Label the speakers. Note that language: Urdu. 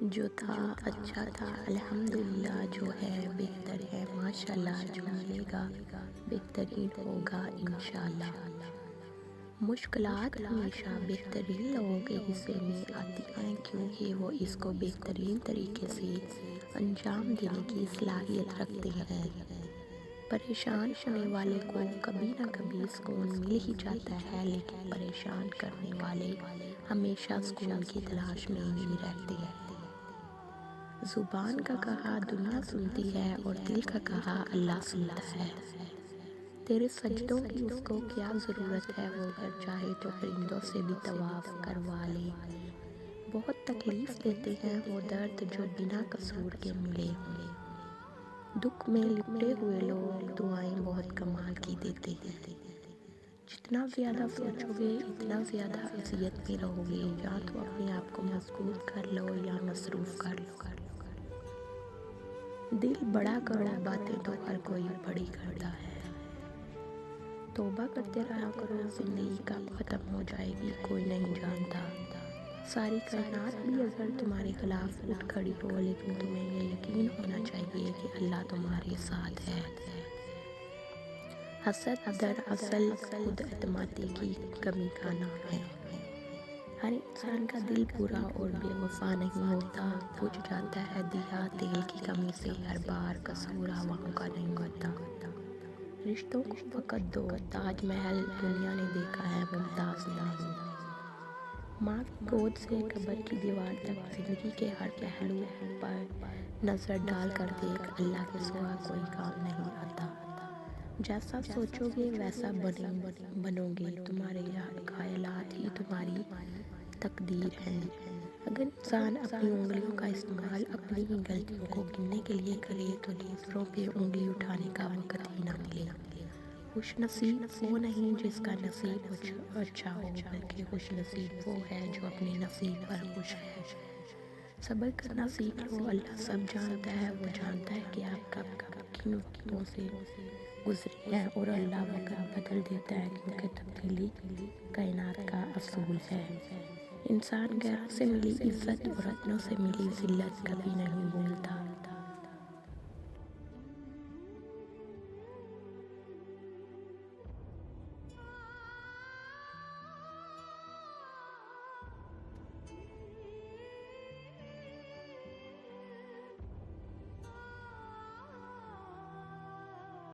Speaker 1: جو تھا اچھا تھا، الحمدللہ جو ہے بہتر ہے، ماشاءاللہ جو ملے گا بہترین ہوگا انشاءاللہ۔ مشکلات ہمیشہ بہترین لوگوں کے حصے میں آتی ہیں کیونکہ وہ اس کو بہترین طریقے سے انجام دینے کی صلاحیت رکھتے ہیں۔ پریشان ہونے والے کو کبھی نہ کبھی سکون مل ہی جاتا ہے، لیکن پریشان کرنے والے ہمیشہ سکون کی تلاش میں ہی رہتے ہیں۔ زبان کا کہا دنیا سنتی ہے اور دل کا کہا اللہ سنتا ہے۔ تیرے سجدوں کی اس کو کیا ضرورت ہے، وہ اگر چاہے تو پرندوں سے بھی طواف کروا لے۔ بہت تکلیف دیتے ہیں وہ درد جو بنا قصور کے ملے ہوں۔ دکھ میں لپٹے ہوئے لوگ دعائیں بہت کمال کی دیتے ہیں۔ جتنا زیادہ سوچو گے اتنا زیادہ اذیت میں رہو گے، یا تو اپنے آپ کو مضبوط کر لو یا مصروف کر لو۔ دل بڑا کرو، باتیں تو ہر کوئی بڑی کرتا ہے۔ توبہ کرتے رہا کرو، زندگی کب ختم ہو جائے گی کوئی نہیں جانتا۔ ساری کائنات بھی اگر تمہارے خلاف اٹھ کھڑی ہو، لیکن تمہیں یہ یقین ہونا چاہیے کہ اللہ تمہارے ساتھ ہے۔ حسد دراصل خود اعتمادی کی کمی کا نام ہے۔ ہر انسان کا دل برا اور بے وفا نہیں ہوتا، بجھ جاتا ہے دیا تیل کی کمی سے، ہر بار قصور ہواؤں کا نہیں ہوتا۔ رشتوں کو وقت دو، تاج محل دنیا نے دیکھا ہے، ممتاز نے نہیں۔ ماں کی گود سے قبر کی دیوار تک زندگی کے ہر پہلو پر نظر ڈال کر دیکھ، اللہ کے سوا کوئی کام نہیں آتا۔ جیسا سوچو گے ویسا بنو گے، تمہارے خیالات ہی تمہاری تقدیر ہیں۔ اگر انسان اپنی انگلیوں کا استعمال اپنی ہی غلطیوں کو گننے کے لیے کرے تو دوسروں پہ انگلی اٹھانے کا وقت ہی نہ ملے۔ خوش نصیب وہ نہیں جس کا نصیب اچھا ہو، بلکہ خوش نصیب وہ ہے جو اپنے نصیب پر خوش ہے۔ صبر کرنا سیکھ لو، اللہ سب جانتا ہے، وہ جانتا ہے کہ آپ کب کن وقتوں سے گزرے ہیں، اور اللہ وقت بدل دیتا ہے کیونکہ تبدیلی کائنات کا اصول ہے۔ انسان غیروں سے ملی عزت اور اپنوں سے ملی ذلت کبھی نہیں بھولتا۔